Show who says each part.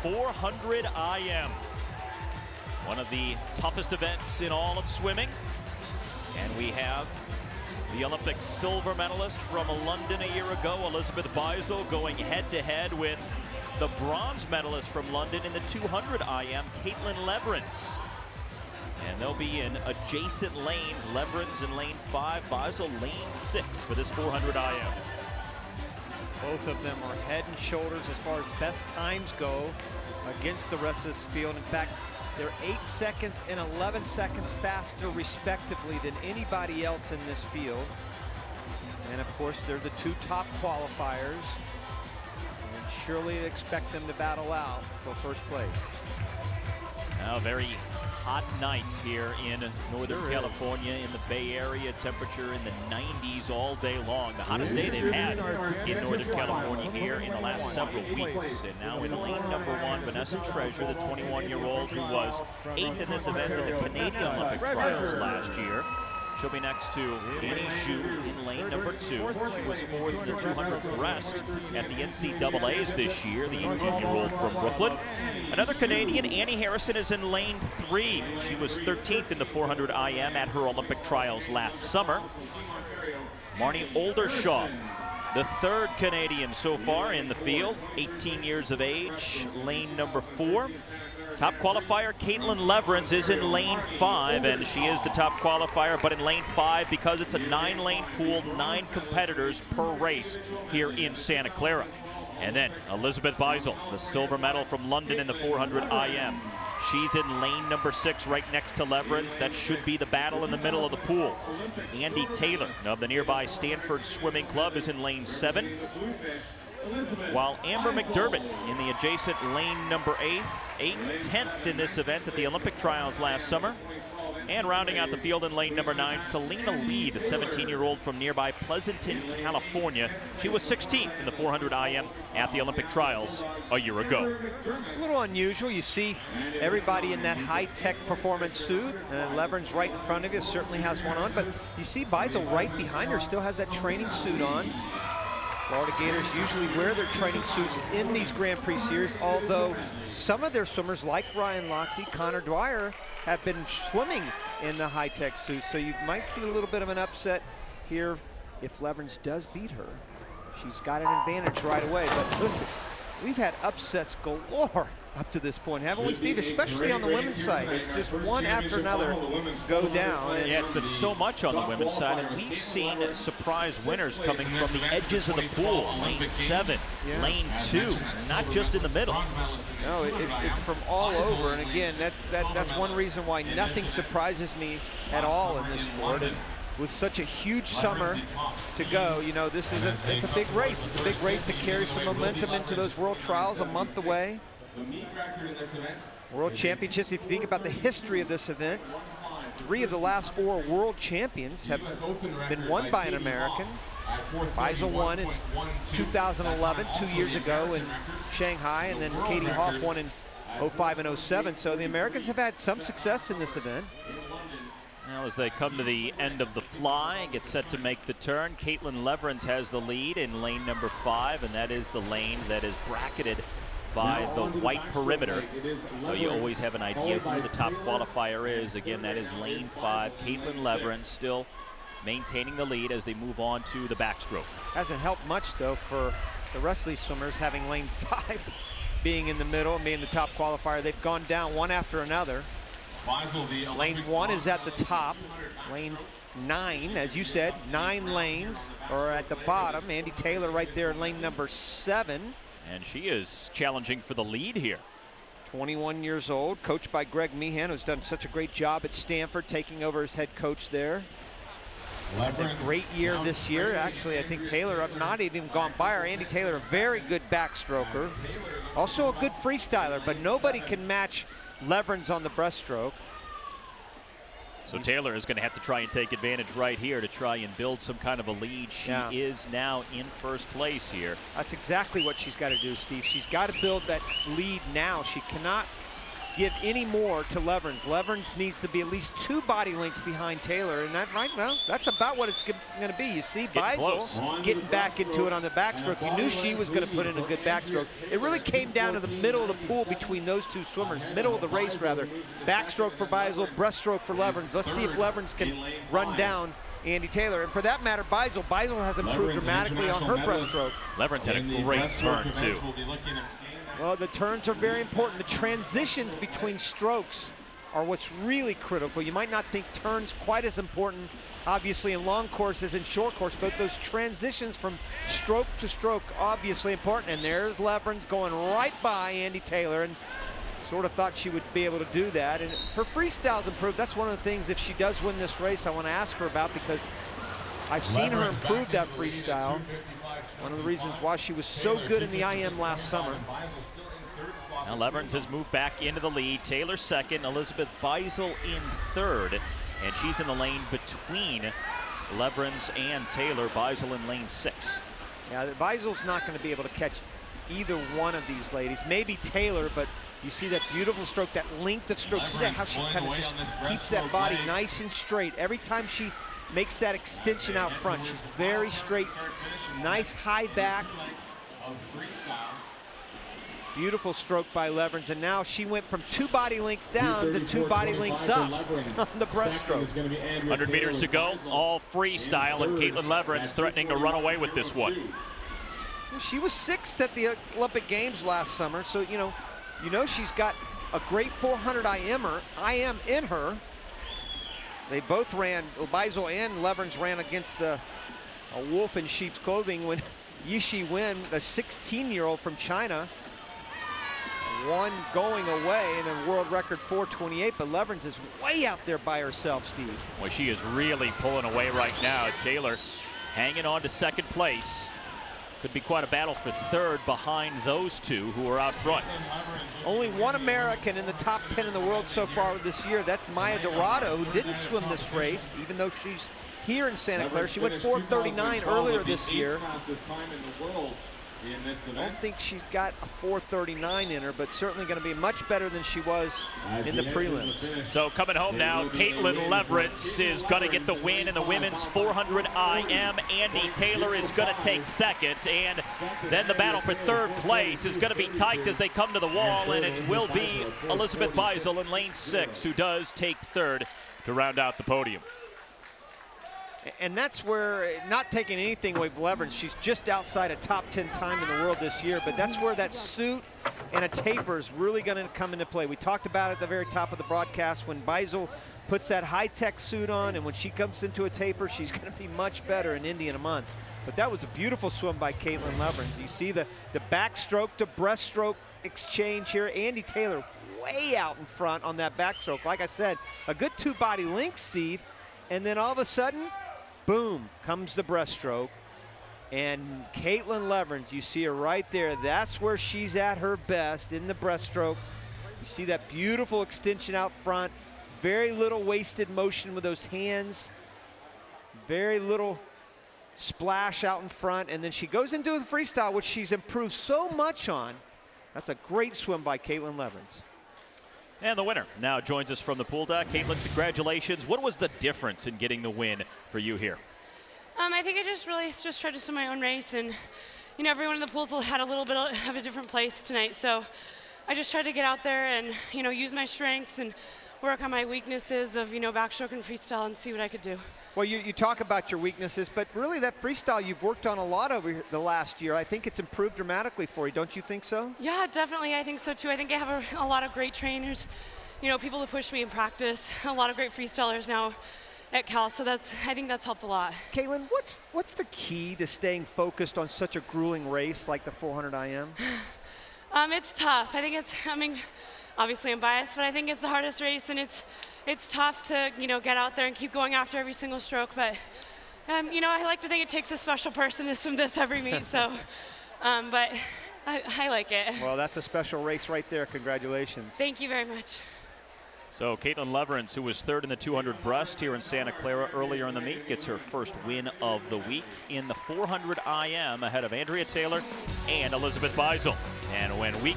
Speaker 1: 400 IM, one of the toughest events in all of swimming. And we have the Olympic silver medalist from London a year ago, Elizabeth Beisel, going head-to-head with the bronze medalist from London in the 200 IM, Caitlin Leverins. And they'll be in adjacent lanes, Leverins in lane 5, Beisel lane 6 for this 400 IM.
Speaker 2: Both of them are head and shoulders as far as best times go against the rest of this field. In fact, they're 8 seconds and 11 seconds faster respectively than anybody else in this field. And of course, they're the two top qualifiers. And surely expect them to battle out for first place.
Speaker 1: Now, very hot night here in Northern California, in the Bay Area. Temperature in the 90s all day long. The hottest day they've had in Northern California here in the last several weeks. And now in lane number 1, Vanessa Treasure, the 21-year-old who was 8th in this event in the Canadian Olympic trials last year. She'll be next to Annie Zhu in lane number 2. She was 4th in the 200 breast at the NCAAs this year, the 18-year-old from Brooklyn. Another Canadian, Annie Harrison, is in lane 3. She was 13th in the 400 IM at her Olympic trials last summer. Marnie Oldershaw, the 3rd Canadian so far in the field, 18 years of age, lane number 4. Top qualifier, Caitlin Leverins, is in lane 5, and she is the top qualifier, but in lane 5 because it's a 9-lane pool, 9 competitors per race here in Santa Clara. And then Elizabeth Beisel, the silver medal from London in the 400 IM. She's in lane number 6 right next to Leverins. That should be the battle in the middle of the pool. Andy Taylor of the nearby Stanford Swimming Club is in lane 7. While Amber McDermott in the adjacent lane number 8, 10th in this event at the Olympic trials last summer. And rounding out the field in lane number 9, Selena Lee, the 17-year-old from nearby Pleasanton, California. She was 16th in the 400 IM at the Olympic trials a year ago.
Speaker 2: A little unusual. You see everybody in that high-tech performance suit. Leverins right in front of you, certainly has one on, but you see Beisel right behind her, still has that training suit on. Florida Gators usually wear their training suits in these Grand Prix series, although some of their swimmers, like Ryan Lochte, Connor Dwyer, have been swimming in the high-tech suits. So you might see a little bit of an upset here if Leverins does beat her. She's got an advantage right away, but listen, we've had upsets galore up to this point, haven't we, Steve? Especially on the women's side. It's just one after another go down.
Speaker 1: Yeah, it's been so much on the women's side, and we've seen surprise winners coming from the edges of the pool. Lane 7, lane 2, not just in the middle.
Speaker 2: No, it's from all over, and again, that's one reason why nothing surprises me at all in this sport. And with such a huge summer to go, you know, it's a big race. It's a big race to carry some momentum into those world trials a month away. World Championships, if you think about the history of this event, 3 of the last 4 world champions have been won by an American. Beisel won in 2011, 2 years ago in Shanghai, and then Katie Hoff won in 05 and 07. So the Americans have had some success in this event.
Speaker 1: Now as they come to the end of the fly and get set to make the turn, Caitlin Leverins has the lead in lane number 5, and that is the lane that is bracketed by the white perimeter. So you always have an idea who the top qualifier is. Again, that is lane 5. Caitlin Leverins still maintaining the lead as they move on to the backstroke.
Speaker 2: Hasn't helped much, though, for the rest of these swimmers having lane 5 being in the middle and being the top qualifier. They've gone down one after another. Lane 1 is at the top. Lane 9, as you said, 9 lanes are at the bottom. Andy Taylor right there in lane number 7.
Speaker 1: And she is challenging for the lead here.
Speaker 2: 21 years old, coached by Greg Meehan, who's done such a great job at Stanford, taking over as head coach there. A great year this year. Actually, I think Taylor have not even gone by her. Andy Taylor, a very good backstroker. Also a good freestyler, but nobody can match Leverins on the breaststroke.
Speaker 1: So Taylor is going to have to try and take advantage right here to try and build some kind of a lead. She is now in first place here.
Speaker 2: That's exactly what she's got to do, Steve. She's got to build that lead now. She cannot give any more to Leverins. Leverins needs to be at least 2 body lengths behind Taylor, and that right now, that's about what it's going to be. You see Beisel getting back into it on the backstroke. You knew she was going to put in a good backstroke. It really came down to the middle of the pool between those two swimmers, middle of the race rather. Backstroke for Beisel, breaststroke for Leverins. Let's see if Leverins can run down Andy Taylor. And for that matter, Beisel has improved dramatically on her breaststroke.
Speaker 1: Leverins had a great turn too.
Speaker 2: Well, the turns are very important. The transitions between strokes are what's really critical. You might not think turns quite as important, obviously, in long course as in short course, but those transitions from stroke to stroke, obviously important. And there's Leverins going right by Andy Taylor, and sort of thought she would be able to do that. And her freestyle's improved. That's one of the things, if she does win this race, I want to ask her about, because I've seen her improve that freestyle. One of the reasons why she was so good in the IM last summer.
Speaker 1: Now Leverins has moved back into the lead. Taylor second, Elizabeth Beisel in third. And she's in the lane between Leverins and Taylor. Beisel in lane 6.
Speaker 2: Yeah, Beisel's not going to be able to catch either one of these ladies. Maybe Taylor, but you see that beautiful stroke, that length of stroke. See that, how she kind of just keeps that body nice and straight. Every time she makes that extension out front, she's very straight, nice high back. Beautiful stroke by Leverins, and now she went from 2 body lengths down to 2 body lengths up on the breaststroke.
Speaker 1: 100 meters to go, all freestyle, and Caitlin Leverins threatening to run away with this one.
Speaker 2: She was 6th at the Olympic Games last summer, so you know she's got a great 400 IM in her. They both ran, Beisel and Leverins ran against a wolf in sheep's clothing when Yishi Wen, a 16-year-old from China, won going away in a world record 4:28, but Leverins is way out there by herself, Steve.
Speaker 1: Well, she is really pulling away right now. Taylor hanging on to second place. Could be quite a battle for third behind those two who are out front.
Speaker 2: Only one American in the top 10 in the world so far this year. That's Maya Dorado, who didn't swim this race, even though she's here in Santa Clara. She went 4:39 earlier this year. I don't think she's got a 4:39 in her, but certainly going to be much better than she was in the prelims.
Speaker 1: So coming home now, Caitlin Leverins is going to get the win in the women's 400 IM. Andy Taylor is going to take second, and then the battle for third place is going to be tight as they come to the wall, and it will be Elizabeth Beisel in lane 6 who does take third to round out the podium.
Speaker 2: And that's where, not taking anything away from Leverins, she's just outside a top 10 time in the world this year, but that's where that suit and a taper is really going to come into play. We talked about it at the very top of the broadcast when Beisel puts that high-tech suit on, and when she comes into a taper, she's going to be much better in Indy in a month. But that was a beautiful swim by Caitlin Leverins. You see the backstroke to breaststroke exchange here. Andy Taylor way out in front on that backstroke. Like I said, a good 2 body lengths, Steve, and then all of a sudden, boom, comes the breaststroke. And Caitlin Leverins, you see her right there. That's where she's at her best, in the breaststroke. You see that beautiful extension out front. Very little wasted motion with those hands. Very little splash out in front. And then she goes into the freestyle, which she's improved so much on. That's a great swim by Caitlin Leverins.
Speaker 1: And the winner now joins us from the pool deck. Caitlin, congratulations. What was the difference in getting the win for you here?
Speaker 3: I think I just tried to swim my own race, and everyone in the pools had a little bit of a different place tonight. So I just tried to get out there and use my strengths and work on my weaknesses of backstroke and freestyle and see what I could do.
Speaker 2: Well, you talk about your weaknesses, but really that freestyle you've worked on a lot over the last year. I think it's improved dramatically for you. Don't you think so?
Speaker 3: Yeah, definitely. I think so too. I think I have a lot of great trainers, people who push me in practice, a lot of great freestylers now at Cal, so I think that's helped a lot.
Speaker 2: Caitlin, what's the key to staying focused on such a grueling race like the 400 IM?
Speaker 3: It's tough. Obviously I'm biased, but I think it's the hardest race, and it's tough to get out there and keep going after every single stroke. But I like to think it takes a special person to swim this every meet. So, but I like it.
Speaker 2: Well, that's a special race right there. Congratulations.
Speaker 3: Thank you very much.
Speaker 1: So Caitlin Leverins, who was third in the 200 breast here in Santa Clara earlier in the meet, gets her first win of the week in the 400 IM ahead of Andrea Taylor and Elizabeth Beisel. And when we